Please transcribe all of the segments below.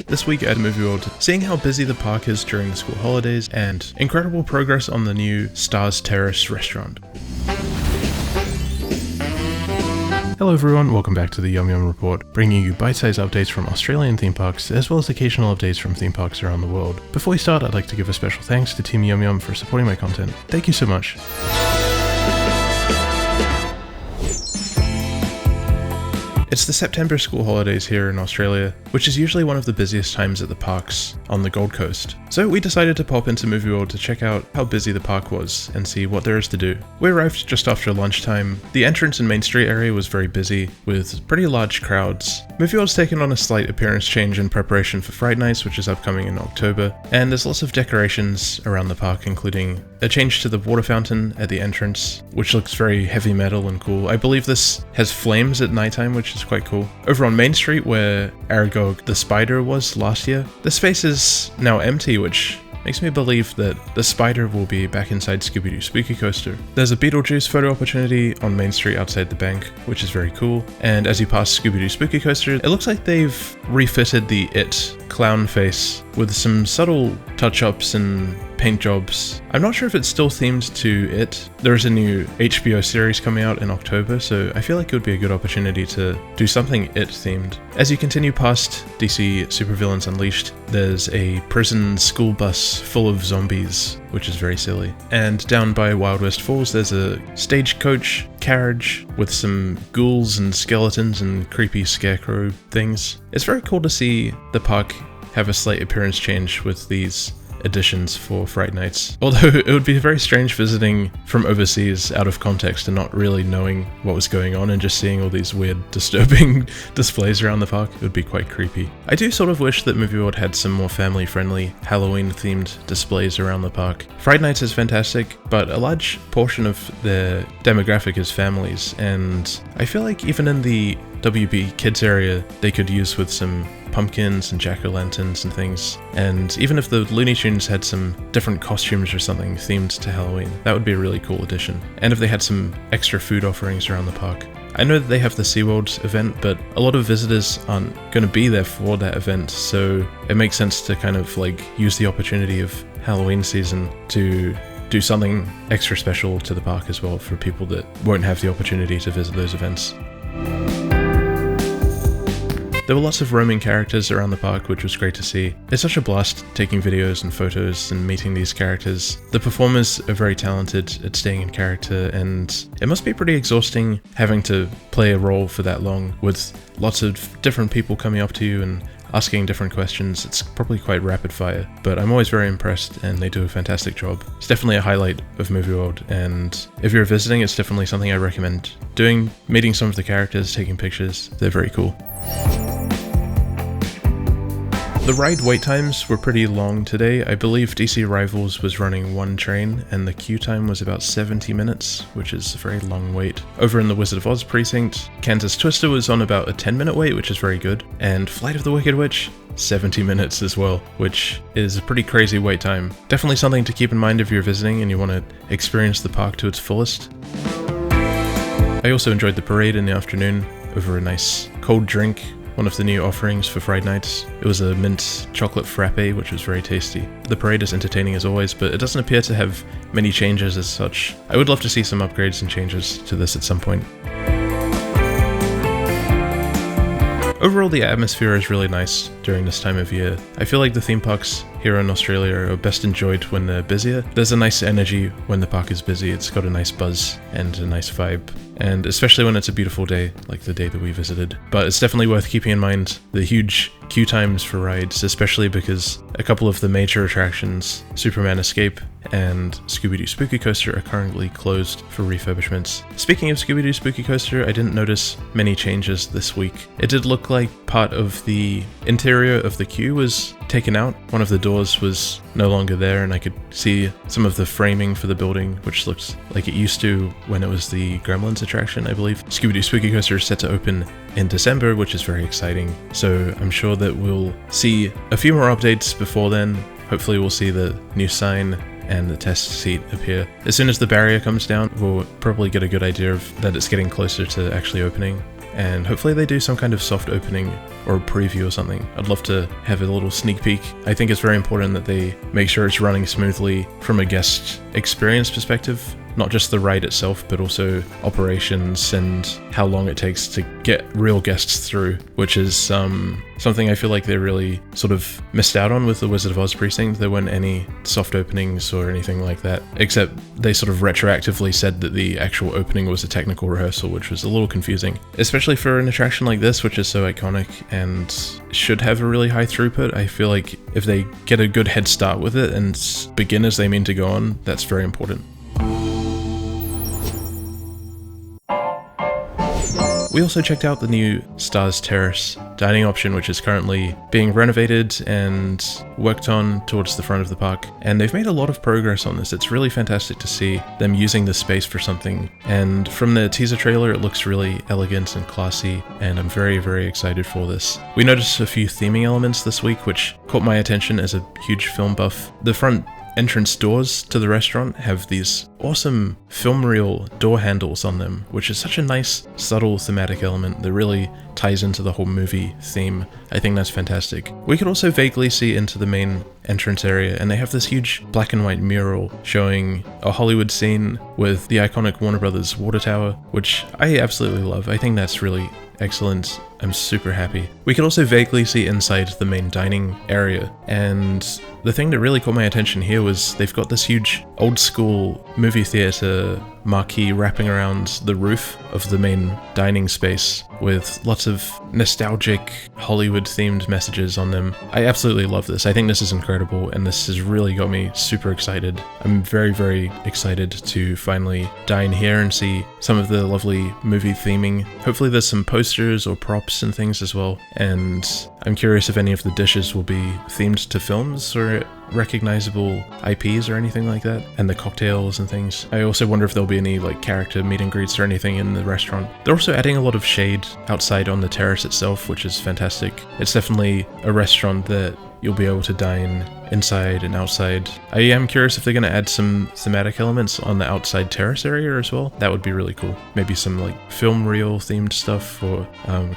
this week at Movie World, seeing how busy the park is during the school holidays and incredible progress on the new Stars Terrace restaurant. Hello everyone, welcome back to the YumYum Report, bringing you bite-sized updates from Australian theme parks, as well as occasional updates from theme parks around the world. Before we start, I'd like to give a special thanks to Team YumYum for supporting my content. Thank you so much. It's the September school holidays here in Australia, which is usually one of the busiest times at the parks on the Gold Coast. So we decided to pop into Movie World to check out how busy the park was and see what there is to do. We arrived just after lunchtime. The entrance and Main Street area was very busy, with pretty large crowds. Movie World's taken on a slight appearance change in preparation for Fright Nights, which is upcoming in October, and there's lots of decorations around the park, including a change to the water fountain at the entrance, which looks very heavy metal and cool. I believe this has flames at nighttime, which is quite cool. Over on Main Street, where Aragog the spider was last year, the space is now empty, which makes me believe that the spider will be back inside Scooby-Doo Spooky Coaster. There's a Beetlejuice photo opportunity on Main Street outside the bank, which is very cool. And as you pass Scooby-Doo Spooky Coaster, it looks like they've refitted the It clown face with some subtle touch-ups and paint jobs. I'm not sure if it's still themed to It. There is a new HBO series coming out in October, so I feel like it would be a good opportunity to do something It themed. As you continue past DC Supervillains Unleashed, there's a prison school bus full of zombies, which is very silly. And down by Wild West Falls, there's a stagecoach carriage with some ghouls and skeletons and creepy scarecrow things. It's very cool to see the park have a slight appearance change with these additions for Fright Nights. Although it would be very strange visiting from overseas out of context and not really knowing what was going on and just seeing all these weird, disturbing displays around the park. It would be quite creepy. I do sort of wish that Movie World had some more family-friendly, Halloween-themed displays around the park. Fright Nights is fantastic, but a large portion of their demographic is families, and I feel like even in the WB Kids area, they could use with some pumpkins and jack-o'-lanterns and things. And even if the Looney Tunes had some different costumes or something themed to Halloween, that would be a really cool addition. And if they had some extra food offerings around the park. I know that they have the SeaWorld event, but a lot of visitors aren't going to be there for that event, so it makes sense to kind of like use the opportunity of Halloween season to do something extra special to the park as well for people that won't have the opportunity to visit those events. There were lots of roaming characters around the park, which was great to see. It's such a blast taking videos and photos and meeting these characters. The performers are very talented at staying in character, and it must be pretty exhausting having to play a role for that long with lots of different people coming up to you and asking different questions. It's probably quite rapid fire, but I'm always very impressed and they do a fantastic job. It's definitely a highlight of Movie World, and if you're visiting, it's definitely something I recommend doing, meeting some of the characters, taking pictures. They're very cool. The ride wait times were pretty long today. I believe DC Rivals was running one train and the queue time was about 70 minutes, which is a very long wait. Over in the Wizard of Oz precinct, Kansas Twister was on about a 10-minute wait, which is very good. And Flight of the Wicked Witch, 70 minutes as well, which is a pretty crazy wait time. Definitely something to keep in mind if you're visiting and you want to experience the park to its fullest. I also enjoyed the parade in the afternoon over a nice cold drink. One of the new offerings for Fright Nights. It was a mint chocolate frappe, which was very tasty. The parade is entertaining as always, but it doesn't appear to have many changes as such. I would love to see some upgrades and changes to this at some point. Overall, the atmosphere is really nice during this time of year. I feel like the theme parks here in Australia are best enjoyed when they're busier. There's a nice energy when the park is busy. It's got a nice buzz and a nice vibe, and especially when it's a beautiful day like the day that we visited. But it's definitely worth keeping in mind the huge queue times for rides, especially because a couple of the major attractions, Superman Escape and Scooby-Doo Spooky Coaster, are currently closed for refurbishments. Speaking of Scooby-Doo Spooky Coaster, I didn't notice many changes this week. It did look like part of the interior of the queue was taken out. One of the doors was no longer there, and I could see some of the framing for the building, which looks like it used to when it was the Gremlins attraction, I believe. Scooby-Doo Spooky Coaster is set to open in December, which is very exciting. So I'm sure that we'll see a few more updates before then. Hopefully we'll see the new sign and the test seat appear. As soon as the barrier comes down, we'll probably get a good idea of that it's getting closer to actually opening. and hopefully they do some kind of soft opening or a preview or something. I'd love to have a little sneak peek. I think it's very important that they make sure it's running smoothly from a guest experience perspective. Not just the ride itself, but also operations and how long it takes to get real guests through, which is something I feel like they really sort of missed out on with the Wizard of Oz precinct. There weren't any soft openings or anything like that, except they sort of retroactively said that the actual opening was a technical rehearsal, which was a little confusing, especially for an attraction like this, which is so iconic and should have a really high throughput. I feel like if they get a good head start with it and begin as they mean to go on, that's very important. We also checked out the new Stars Terrace dining option, which is currently being renovated and worked on towards the front of the park, and they've made a lot of progress on this. It's really fantastic to see them using the space for something, and from the teaser trailer it looks really elegant and classy, and I'm very, very excited for this. We noticed a few theming elements this week which caught my attention as a huge film buff. The front entrance doors to the restaurant have these awesome film reel door handles on them, which is such a nice, subtle thematic element that really ties into the whole movie theme. I think that's fantastic. We could also vaguely see into the main entrance area, and they have this huge black and white mural showing a Hollywood scene with the iconic Warner Brothers water tower, which I absolutely love. I think that's really excellent. I'm super happy. We could also vaguely see inside the main dining area, and the thing that really caught my attention here was they've got this huge old school movie theater marquee wrapping around the roof of the main dining space with lots of nostalgic Hollywood themed messages on them. I absolutely love this. I think this is incredible, and this has really got me super excited. I'm very, very excited to finally dine here and see some of the lovely movie theming. Hopefully there's some posters or props and things as well, and I'm curious if any of the dishes will be themed to films or recognizable IPs or anything like that, and the cocktails and things. I also wonder if there'll be any like character meet and greets or anything in the restaurant. They're also adding a lot of shade outside on the terrace itself, which is fantastic. It's definitely a restaurant that you'll be able to dine inside and outside. I am curious if they're going to add some thematic elements on the outside terrace area as well. That would be really cool. Maybe some like film reel themed stuff or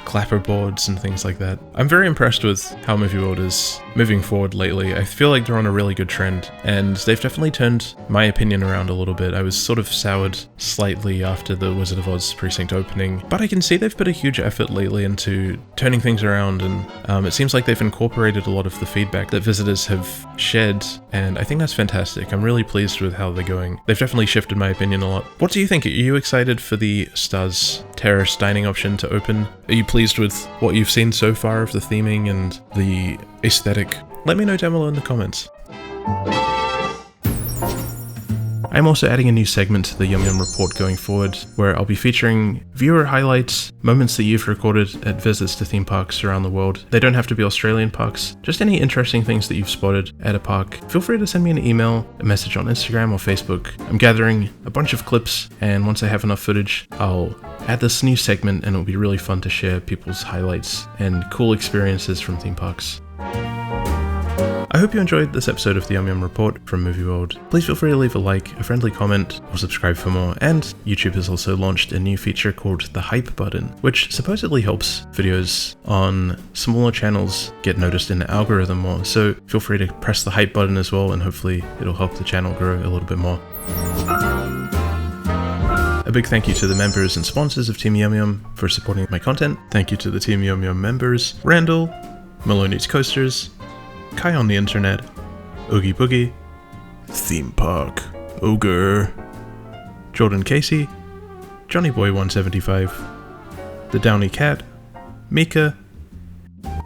clapperboards and things like that. I'm very impressed with how Movie World is moving forward lately. I feel like they're on a really good trend, and they've definitely turned my opinion around a little bit. I was sort of soured slightly after the Wizard of Oz precinct opening, but I can see they've put a huge effort lately into turning things around, and it seems like they've incorporated a lot of the feedback that visitors have shared, and I think that's fantastic. I'm really pleased with how they're going. They've definitely shifted my opinion a lot. What do you think? Are you excited for the Stars Terrace dining option to open? Are you pleased with what you've seen so far of the theming and the aesthetic? Let me know down below in the comments. I'm also adding a new segment to the YumYum report going forward, where I'll be featuring viewer highlights, moments that you've recorded at visits to theme parks around the world. They don't have to be Australian parks, just any interesting things that you've spotted at a park. Feel free to send me an email, a message on Instagram or Facebook. I'm gathering a bunch of clips, and once I have enough footage, I'll add this new segment, and it'll be really fun to share people's highlights and cool experiences from theme parks. I hope you enjoyed this episode of the YumYum Report from Movie World. Please feel free to leave a like, a friendly comment, or subscribe for more, and YouTube has also launched a new feature called the Hype button, which supposedly helps videos on smaller channels get noticed in the algorithm more, so feel free to press the Hype button as well, and hopefully it'll help the channel grow a little bit more. A big thank you to the members and sponsors of Team YumYum for supporting my content. Thank you to the Team YumYum members, Randall, Maloney's Coasters, Kai on the Internet, Oogie Boogie, Theme Park, Ogre, Jordan Casey, Johnny Boy 175, The Downy Cat, Mika,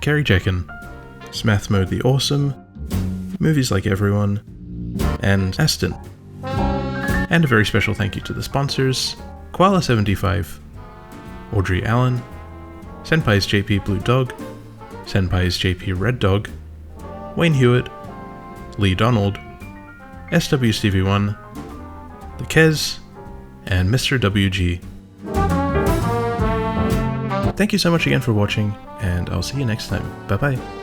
Kerry Jekin, Smath Mode the Awesome, Movies Like Everyone, and Aston. And a very special thank you to the sponsors, Koala75, Audrey Allen, Senpai's JP Blue Dog, Senpai's JP Red Dog, Wayne Hewitt, Lee Donald, SWStevie1, The Kez, and Mr. WG. Thank you so much again for watching, and I'll see you next time. Bye bye.